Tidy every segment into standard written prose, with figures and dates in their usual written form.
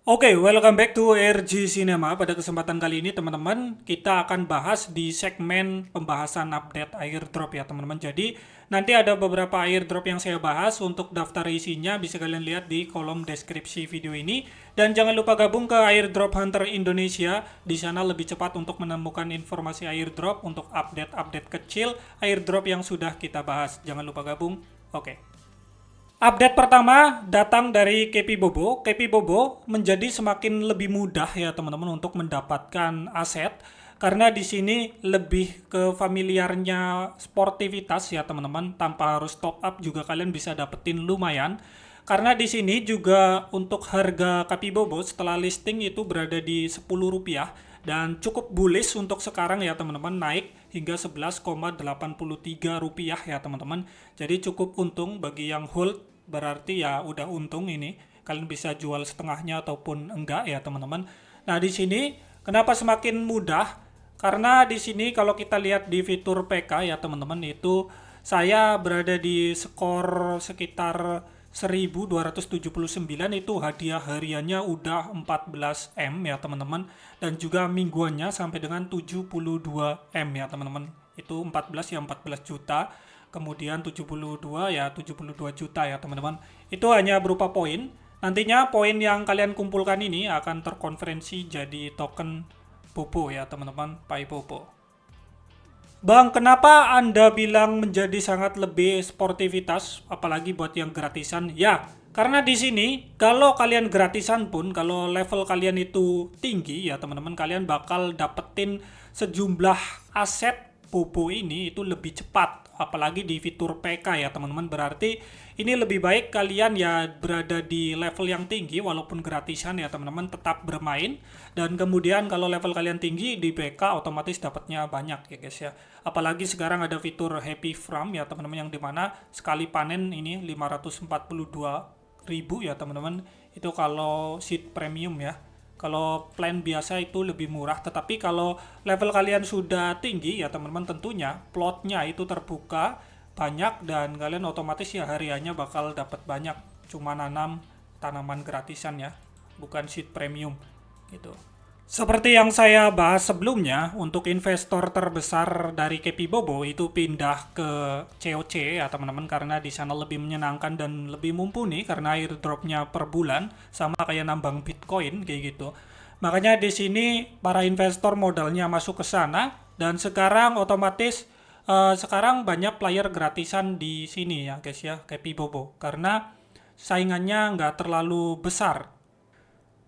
Oke, welcome back to RG Cinema. Pada kesempatan kali ini teman-teman, kita akan bahas di segmen pembahasan update airdrop ya teman-teman. Jadi nanti ada beberapa airdrop yang saya bahas. Untuk daftar isinya bisa kalian lihat di kolom deskripsi video ini. Dan jangan lupa gabung ke Airdrop Hunter Indonesia. Di sana lebih cepat untuk menemukan informasi airdrop untuk update-update kecil airdrop yang sudah kita bahas. Jangan lupa gabung. Oke. Update pertama datang dari Kepi Bobo. Kepi Bobo menjadi semakin lebih mudah ya teman-teman untuk mendapatkan aset karena di sini lebih ke familiarnya sportivitas ya teman-teman, tanpa harus top up juga kalian bisa dapetin lumayan. Karena di sini juga untuk harga Kepi Bobo setelah listing itu berada di Rp10 dan cukup bullish untuk sekarang ya teman-teman, naik hingga Rp11,83 ya teman-teman. Jadi cukup untung bagi yang hold, berarti ya udah untung ini. Kalian bisa jual setengahnya ataupun enggak ya teman-teman. Nah, di sini kenapa semakin mudah? Karena di sini kalau kita lihat di fitur PK ya teman-teman, itu saya berada di skor sekitar 1279, itu hadiah hariannya udah 14 M ya teman-teman, dan juga mingguannya sampai dengan 72 M ya teman-teman. Itu 14 ya 14 juta, kemudian 72 ya 72 juta ya teman-teman. Itu hanya berupa poin. Nantinya poin yang kalian kumpulkan ini akan terkonversi jadi token Popo ya teman-teman, Pai Popo. Bang, kenapa Anda bilang menjadi sangat lebih sportivitas, apalagi buat yang gratisan? Ya, karena di sini kalau kalian gratisan pun, kalau level kalian itu tinggi ya teman-teman, kalian bakal dapetin sejumlah aset Bobo ini itu lebih cepat, apalagi di fitur PK ya teman-teman. Berarti ini lebih baik kalian ya berada di level yang tinggi walaupun gratisan ya teman-teman, tetap bermain. Dan kemudian kalau level kalian tinggi di PK otomatis dapatnya banyak ya guys ya. Apalagi sekarang ada fitur happy farm ya teman-teman, yang dimana sekali panen ini 542.000 ya teman-teman. Itu kalau seed premium ya. Kalau plan biasa itu lebih murah, tetapi kalau level kalian sudah tinggi ya teman-teman, tentunya plotnya itu terbuka banyak dan kalian otomatis ya hariannya bakal dapat banyak. Cuma nanam tanaman gratisan ya, bukan seed premium gitu. Seperti yang saya bahas sebelumnya, untuk investor terbesar dari Kepi Bobo itu pindah ke COC ya teman-teman, karena di sana lebih menyenangkan dan lebih mumpuni karena airdropnya per bulan sama kayak nambang Bitcoin kayak gitu. Makanya di sini para investor modalnya masuk ke sana, dan sekarang otomatis sekarang banyak player gratisan di sini ya guys ya, Kepi Bobo, karena saingannya nggak terlalu besar.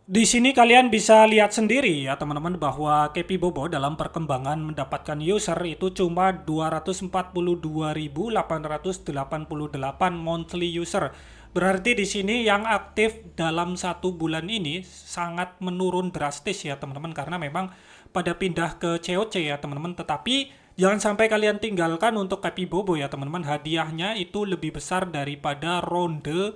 Di sini kalian bisa lihat sendiri ya teman-teman, bahwa Kepi Bobo dalam perkembangan mendapatkan user itu cuma 242.888 monthly user. Berarti di sini yang aktif dalam satu bulan ini sangat menurun drastis ya teman-teman, karena memang pada pindah ke COC ya teman-teman. Tetapi jangan sampai kalian tinggalkan untuk Kepi Bobo ya teman-teman, hadiahnya itu lebih besar daripada ronde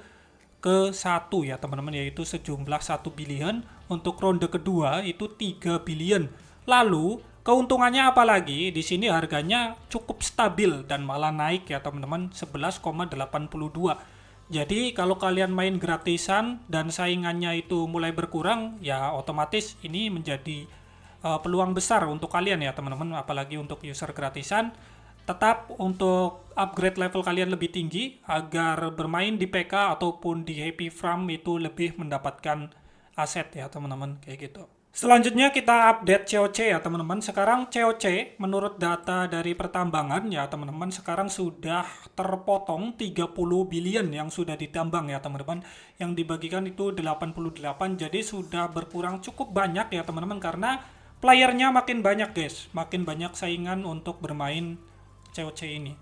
ke satu ya teman-teman, yaitu sejumlah 1 billion. Untuk ronde kedua itu 3 billion. Lalu keuntungannya apa lagi? Di sini harganya cukup stabil dan malah naik ya teman-teman, 11,82. Jadi kalau kalian main gratisan dan saingannya itu mulai berkurang, ya otomatis ini menjadi peluang besar untuk kalian ya teman-teman, apalagi untuk user gratisan. Tetap untuk upgrade level kalian lebih tinggi agar bermain di PK ataupun di Happy Farm itu lebih mendapatkan aset ya teman-teman, kayak gitu. Selanjutnya kita update COC ya teman-teman. Sekarang COC menurut data dari pertambangan ya teman-teman, sekarang sudah terpotong 30 billion yang sudah ditambang ya teman-teman. Yang dibagikan itu 88, jadi sudah berkurang cukup banyak ya teman-teman, karena playernya makin banyak guys, makin banyak saingan untuk bermain COC ini.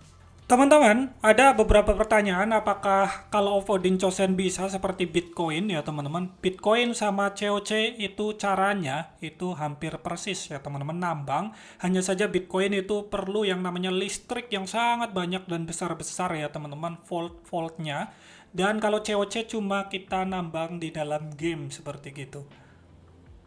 Teman-teman, ada beberapa pertanyaan, apakah kalau Odin Chosen bisa seperti Bitcoin ya teman-teman. Bitcoin sama COC itu caranya itu hampir persis ya teman-teman, nambang. Hanya saja Bitcoin itu perlu yang namanya listrik yang sangat banyak dan besar-besar ya teman-teman, volt-voltnya. Dan kalau COC cuma kita nambang di dalam game seperti gitu.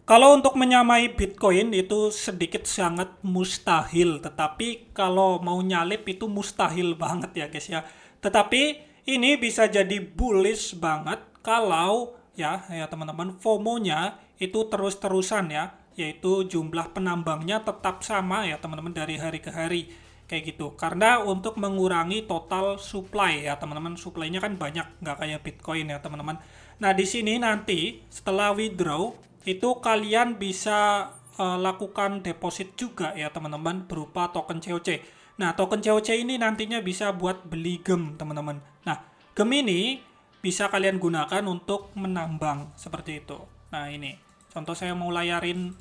Kalau untuk menyamai Bitcoin itu sedikit sangat mustahil, tetapi kalau mau nyalip itu mustahil banget ya guys ya. Tetapi ini bisa jadi bullish banget kalau ya teman-teman, FOMO-nya itu terus-terusan ya, yaitu jumlah penambangnya tetap sama ya teman-teman dari hari ke hari kayak gitu. Karena untuk mengurangi total supply ya teman-teman, supply-nya kan banyak, nggak kayak Bitcoin ya teman-teman. Nah di sini nanti setelah withdraw itu kalian bisa lakukan deposit juga ya teman-teman berupa token COC. Nah token COC ini nantinya bisa buat beli gem teman-teman. Nah gem ini bisa kalian gunakan untuk menambang seperti itu. Nah ini contoh saya mau layarin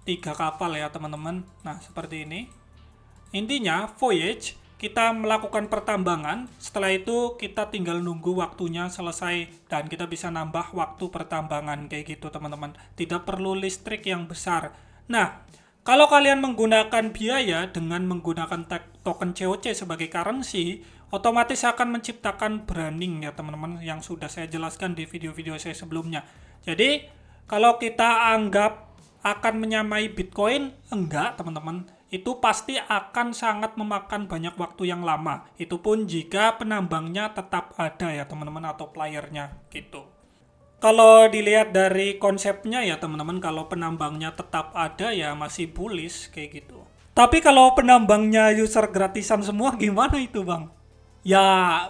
3 kapal ya teman-teman. Nah seperti ini. Intinya voyage kita melakukan pertambangan, setelah itu kita tinggal nunggu waktunya selesai dan kita bisa nambah waktu pertambangan kayak gitu teman-teman. Tidak perlu listrik yang besar. Nah, kalau kalian menggunakan biaya dengan menggunakan token COC sebagai currency, otomatis akan menciptakan branding ya teman-teman yang sudah saya jelaskan di video-video saya sebelumnya. Jadi, kalau kita anggap akan menyamai Bitcoin, enggak teman-teman. Itu pasti akan sangat memakan banyak waktu yang lama. Itu pun jika penambangnya tetap ada ya teman-teman atau playernya gitu. Kalau dilihat dari konsepnya ya teman-teman, kalau penambangnya tetap ada ya masih bullish kayak gitu. Tapi kalau penambangnya user gratisan semua gimana itu bang? Ya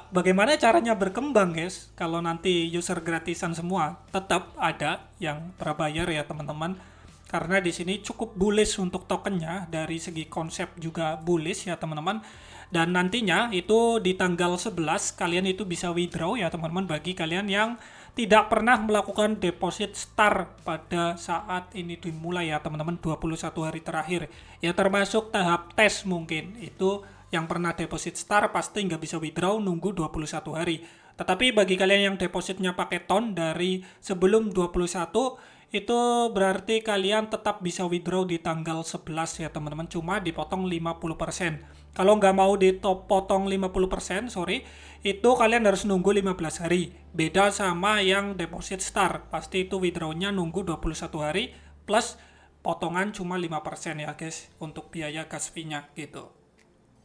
bagaimana caranya berkembang guys? Kalau nanti user gratisan semua tetap ada yang berbayar ya teman-teman. Karena di sini cukup bullish untuk tokennya, dari segi konsep juga bullish ya teman-teman. Dan nantinya itu di tanggal 11 kalian itu bisa withdraw ya teman-teman, bagi kalian yang tidak pernah melakukan deposit start pada saat ini dimulai ya teman-teman, 21 hari terakhir. Ya termasuk tahap tes mungkin, itu yang pernah deposit start pasti nggak bisa withdraw nunggu 21 hari. Tetapi bagi kalian yang depositnya pakai ton dari sebelum 21, itu berarti kalian tetap bisa withdraw di tanggal 11 ya teman-teman, cuma dipotong 50%. Kalau nggak mau dipotong 50%, sorry, itu kalian harus nunggu 15 hari. Beda sama yang deposit start, pasti itu withdrawnya nunggu 21 hari plus potongan cuma 5% ya guys untuk biaya gas fee-nya gitu.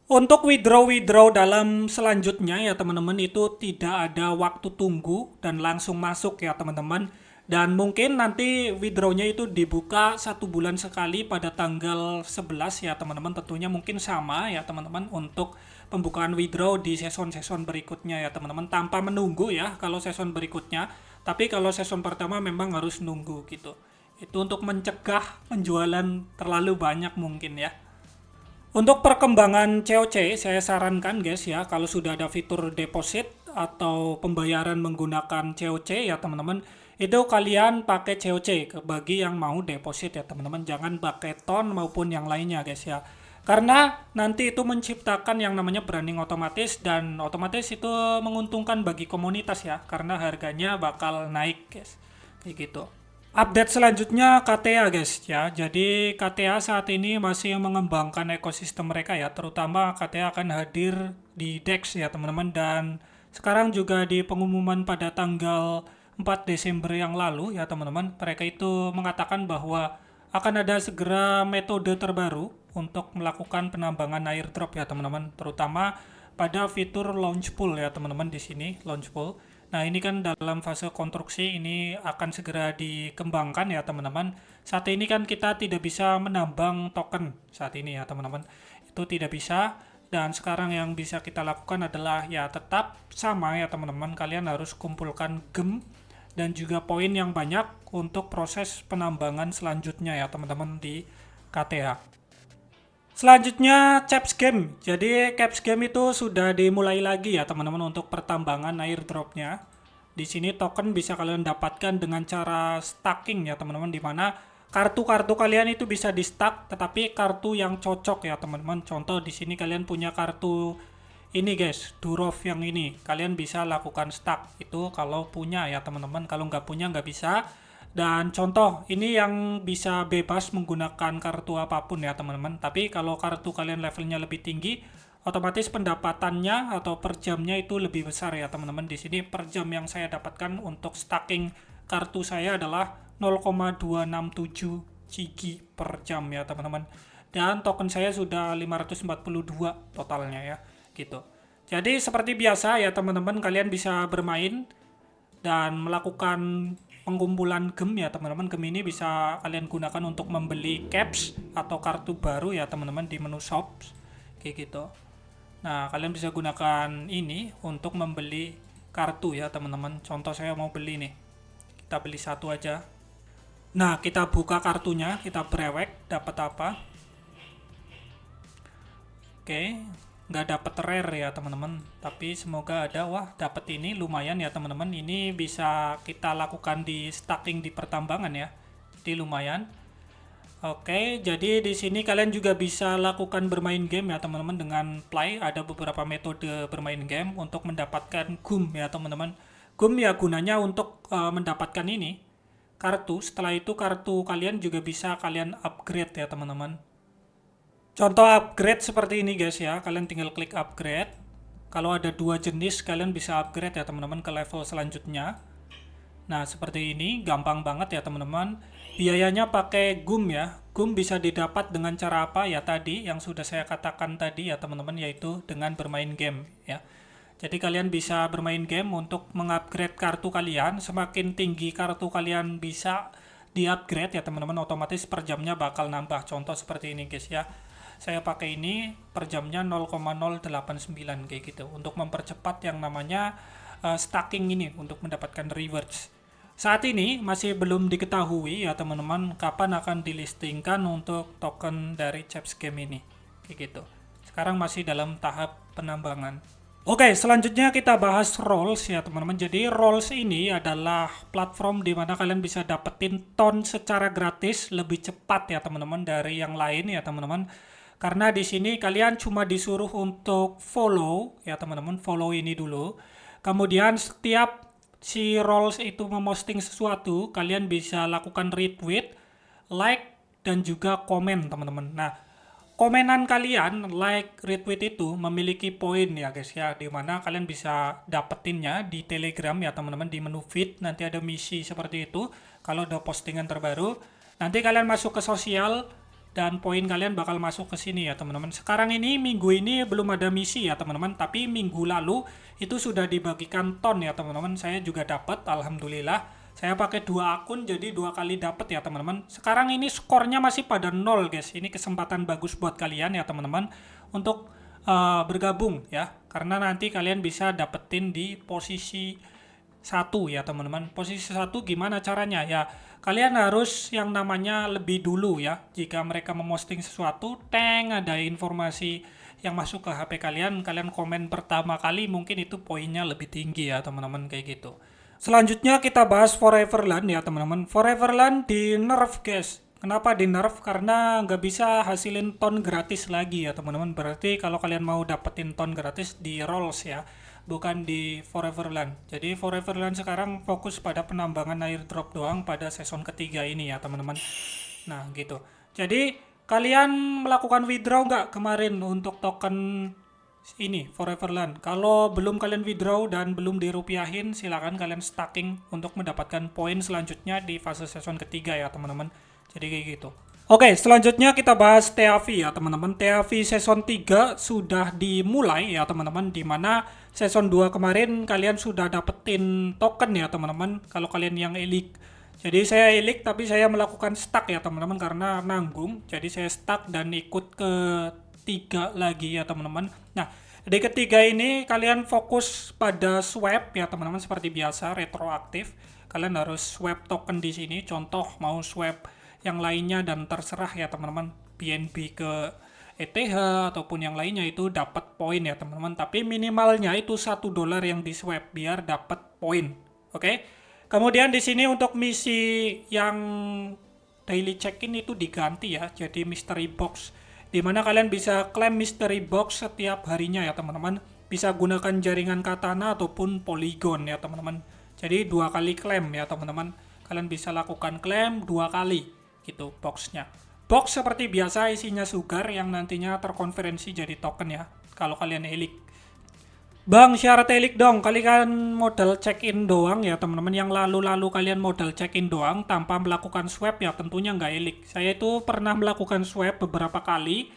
Untuk withdraw dalam selanjutnya ya teman-teman, itu tidak ada waktu tunggu dan langsung masuk ya teman-teman. Dan mungkin nanti withdraw-nya itu dibuka 1 bulan sekali pada tanggal 11 ya teman-teman. Tentunya mungkin sama ya teman-teman untuk pembukaan withdraw di season-season berikutnya ya teman-teman. Tanpa menunggu ya kalau season berikutnya. Tapi kalau season pertama memang harus nunggu gitu. Itu untuk mencegah penjualan terlalu banyak mungkin ya. Untuk perkembangan COC, saya sarankan guys ya, kalau sudah ada fitur deposit atau pembayaran menggunakan COC ya teman-teman, itu kalian pakai COC bagi yang mau deposit ya teman-teman, jangan pakai ton maupun yang lainnya guys ya. Karena nanti itu menciptakan yang namanya branding otomatis, dan otomatis itu menguntungkan bagi komunitas ya, karena harganya bakal naik guys, kayak gitu. Update selanjutnya KTA guys ya. Jadi KTA saat ini masih mengembangkan ekosistem mereka ya. Terutama KTA akan hadir di DEX ya teman-teman. Dan sekarang juga di pengumuman pada tanggal 4 Desember yang lalu ya teman-teman. Mereka itu mengatakan bahwa akan ada segera metode terbaru untuk melakukan penambangan airdrop ya teman-teman. Terutama pada fitur launch pool ya teman-teman, di sini launch pool. Nah ini kan dalam fase konstruksi, ini akan segera dikembangkan ya teman-teman. Saat ini kan kita tidak bisa menambang token saat ini ya teman-teman. Itu tidak bisa, dan sekarang yang bisa kita lakukan adalah ya tetap sama ya teman-teman. Kalian harus kumpulkan gem dan juga poin yang banyak untuk proses penambangan selanjutnya ya teman-teman di KTA. Selanjutnya Caps Game. Jadi Caps Game itu sudah dimulai lagi ya teman-teman untuk pertambangan airdropnya. Di sini token bisa kalian dapatkan dengan cara stacking ya teman-teman, di mana kartu-kartu kalian itu bisa di stack, tetapi kartu yang cocok ya teman-teman. Contoh di sini kalian punya kartu ini guys, Durov yang ini, kalian bisa lakukan stack itu kalau punya ya teman-teman. Kalau nggak punya nggak bisa. Dan contoh ini yang bisa bebas menggunakan kartu apapun ya teman-teman. Tapi kalau kartu kalian levelnya lebih tinggi, otomatis pendapatannya atau per jamnya itu lebih besar ya teman-teman. Di sini per jam yang saya dapatkan untuk stacking kartu saya adalah 0,267 Cigi per jam ya teman-teman. Dan token saya sudah 542 totalnya ya gitu. Jadi seperti biasa ya teman-teman, kalian bisa bermain dan melakukan pengumpulan gem ya teman-teman. Gem ini bisa kalian gunakan untuk membeli caps atau kartu baru ya teman-teman di menu shop kayak gitu. Nah, kalian bisa gunakan ini untuk membeli kartu ya teman-teman. Contoh saya mau beli nih. Kita beli satu aja. Nah, kita buka kartunya, kita brewek, dapat apa? Oke, nggak dapat rare ya teman-teman, tapi semoga ada. Wah, dapat ini lumayan ya teman-teman. Ini bisa kita lakukan di stacking di pertambangan ya, jadi lumayan. Oke, jadi di sini kalian juga bisa lakukan bermain game ya teman-teman dengan play. Ada beberapa metode bermain game untuk mendapatkan gum ya teman-teman. Gum ya gunanya untuk mendapatkan ini kartu. Setelah itu kartu kalian juga bisa kalian upgrade ya teman-teman. Contoh upgrade seperti ini guys ya, kalian tinggal klik upgrade. Kalau ada dua jenis kalian bisa upgrade ya teman-teman ke level selanjutnya. Nah seperti ini, gampang banget ya teman-teman. Biayanya pakai gum ya. Gum bisa didapat dengan cara apa ya tadi yang sudah saya katakan tadi ya teman-teman, yaitu dengan bermain game ya. Jadi kalian bisa bermain game untuk mengupgrade kartu kalian. Semakin tinggi kartu kalian bisa di-upgrade ya teman-teman, otomatis per jamnya bakal nambah. Contoh seperti ini guys ya. Saya pakai ini per jamnya 0,089 kayak gitu untuk mempercepat yang namanya stacking ini untuk mendapatkan rewards. Saat ini masih belum diketahui ya teman-teman kapan akan dilistingkan untuk token dari Chaps Game ini kayak gitu. Sekarang masih dalam tahap penambangan. Oke, selanjutnya kita bahas Rolls ya teman-teman. Jadi Rolls ini adalah platform di mana kalian bisa dapetin ton secara gratis lebih cepat ya teman-teman dari yang lain ya teman-teman. Karena di sini kalian cuma disuruh untuk follow ya teman-teman, follow ini dulu. Kemudian setiap si Rolls itu memosting sesuatu, kalian bisa lakukan retweet, like, dan juga komen teman-teman. Nah, komenan kalian, like, retweet itu memiliki poin ya guys ya, dimana kalian bisa dapetinnya di Telegram ya teman-teman, di menu feed nanti ada misi seperti itu. Kalau ada postingan terbaru, nanti kalian masuk ke sosial dan poin kalian bakal masuk ke sini ya teman-teman. Sekarang ini minggu ini belum ada misi ya teman-teman, tapi minggu lalu itu sudah dibagikan ton ya teman-teman. Saya juga dapat, alhamdulillah. Saya pakai 2 akun jadi 2 kali dapat ya teman-teman. Sekarang ini skornya masih pada 0 guys. Ini kesempatan bagus buat kalian ya teman-teman untuk bergabung ya. Karena nanti kalian bisa dapetin di posisi 1 ya teman-teman. Posisi 1 gimana caranya ya? Kalian harus yang namanya lebih dulu ya. Jika mereka memosting sesuatu, ada informasi yang masuk ke HP kalian, kalian komen pertama kali mungkin itu poinnya lebih tinggi ya teman-teman kayak gitu. Selanjutnya kita bahas Foreverland ya teman-teman. Foreverland di nerf guys. Kenapa di nerf? Karena nggak bisa hasilin ton gratis lagi ya teman-teman. Berarti kalau kalian mau dapetin ton gratis di Rolls ya, bukan di Foreverland. Jadi Foreverland sekarang fokus pada penambangan airdrop doang pada season ketiga ini ya teman-teman. Nah gitu. Jadi kalian melakukan withdraw nggak kemarin untuk token ini Foreverland? Kalau belum kalian withdraw dan belum dirupiahin, silakan kalian stacking untuk mendapatkan poin selanjutnya di fase season ketiga ya teman-teman. Jadi kayak gitu. Oke, selanjutnya kita bahas TAV ya teman-teman. TAV season 3 sudah dimulai ya teman-teman, di mana season 2 kemarin kalian sudah dapetin token ya teman-teman kalau kalian yang elite. Jadi saya elite tapi saya melakukan stack ya teman-teman karena nanggung. Jadi saya stack dan ikut ke 3 lagi ya teman-teman. Nah, di ketiga ini kalian fokus pada swap ya teman-teman, seperti biasa retroaktif. Kalian harus swap token di sini. Contoh mau swap yang lainnya dan terserah ya teman-teman, BNB ke ETH ataupun yang lainnya itu dapat poin ya teman-teman, tapi minimalnya itu $1 yang di swap biar dapat poin. Oke. Kemudian di sini untuk misi yang daily check-in itu diganti ya jadi mystery box, dimana kalian bisa klaim mystery box setiap harinya ya teman-teman. Bisa gunakan jaringan katana ataupun polygon ya teman-teman. Jadi 2 kali klaim ya teman-teman. Kalian bisa lakukan klaim 2 kali gitu boxnya. Box seperti biasa isinya sugar yang nantinya terkonversi jadi token ya kalau kalian elik. Bang, syarat elik dong. Kalian modal check-in doang ya teman-teman. Yang lalu-lalu kalian modal check-in doang tanpa melakukan swap ya tentunya nggak elik. Saya itu pernah melakukan swap beberapa kali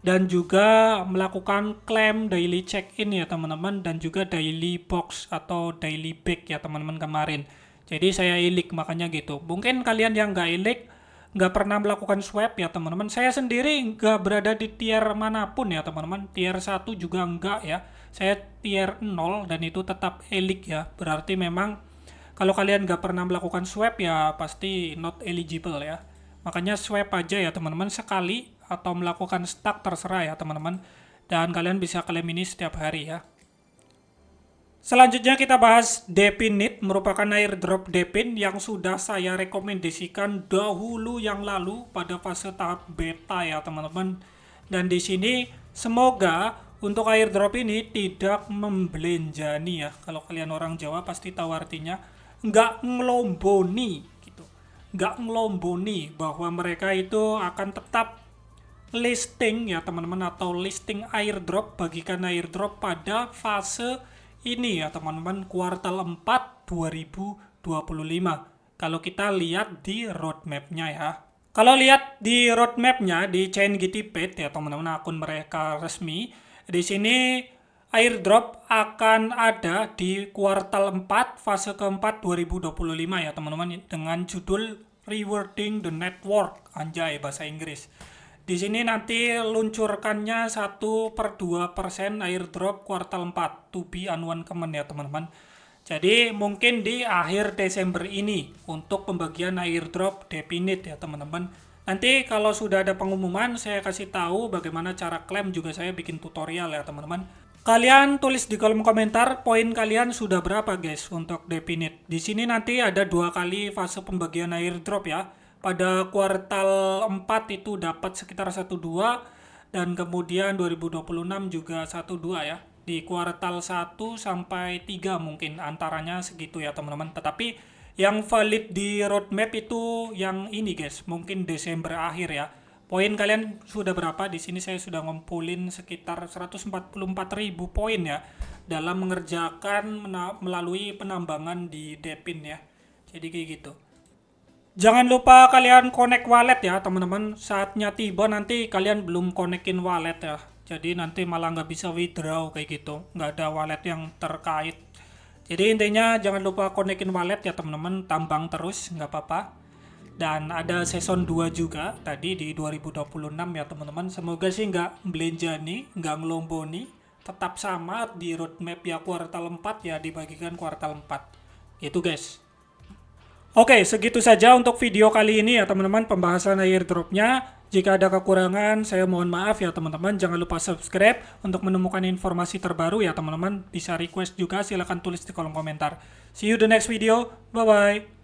dan juga melakukan klaim daily check-in ya teman-teman, dan juga daily box atau daily bag ya teman-teman kemarin. Jadi saya ilik makanya gitu. Mungkin kalian yang nggak ilik, nggak pernah melakukan swab ya teman-teman. Saya sendiri nggak berada di tier manapun ya teman-teman. Tier 1 juga nggak ya. Saya tier 0 dan itu tetap ilik ya. Berarti memang kalau kalian nggak pernah melakukan swab ya pasti not eligible ya. Makanya swab aja ya teman-teman sekali atau melakukan stuck terserah ya teman-teman. Dan kalian bisa klaim ini setiap hari ya. Selanjutnya kita bahas Depinit, merupakan airdrop Depin yang sudah saya rekomendasikan dahulu yang lalu pada fase tahap beta ya teman-teman. Dan di sini semoga untuk airdrop ini tidak membelenjani ya. Kalau kalian orang Jawa pasti tahu artinya, nggak ngelomboni gitu. Nggak ngelomboni bahwa mereka itu akan tetap listing ya teman-teman, atau listing airdrop, bagikan airdrop pada fase ini ya teman-teman, kuartal 4 2025. Kalau kita lihat di roadmap-nya ya. Kalau lihat di roadmap-nya di ChainGTPet ya teman-teman, akun mereka resmi, di sini airdrop akan ada di kuartal 4 fase keempat 2025 ya teman-teman, dengan judul Rewarding the Network, anjay bahasa Inggris. Di sini nanti luncurkannya 1/2% airdrop kuartal 4 to be uncommon ya teman-teman. Jadi mungkin di akhir Desember ini untuk pembagian airdrop Depinit ya teman-teman. Nanti kalau sudah ada pengumuman saya kasih tahu bagaimana cara klaim, juga saya bikin tutorial ya teman-teman. Kalian tulis di kolom komentar poin kalian sudah berapa guys untuk Depinit. Di sini nanti ada 2 kali fase pembagian airdrop ya. Pada kuartal 4 itu dapat sekitar 1,2 dan kemudian 2026 juga 1,2 ya. Di kuartal 1 sampai 3 mungkin antaranya segitu ya teman-teman. Tetapi yang valid di roadmap itu yang ini guys, mungkin Desember akhir ya. Poin kalian sudah berapa? Di sini saya sudah ngumpulin sekitar 144.000 poin ya dalam mengerjakan melalui penambangan di Depin ya. Jadi kayak gitu. Jangan lupa kalian connect wallet ya teman-teman. Saatnya tiba nanti kalian belum connectin wallet ya. Jadi nanti malah nggak bisa withdraw kayak gitu. Nggak ada wallet yang terkait. Jadi intinya jangan lupa connectin wallet ya teman-teman. Tambang terus nggak apa-apa. Dan ada season 2 juga tadi di 2026 ya teman-teman. Semoga sih nggak belenjani, nggak ngelomboni. Tetap sama di roadmap ya kuartal 4 ya, dibagikan kuartal 4. Gitu guys. Oke, segitu saja untuk video kali ini ya teman-teman, pembahasan airdropnya. Jika ada kekurangan, saya mohon maaf ya teman-teman. Jangan lupa subscribe untuk menemukan informasi terbaru ya teman-teman. Bisa request juga, silahkan tulis di kolom komentar. See you the next video. Bye-bye.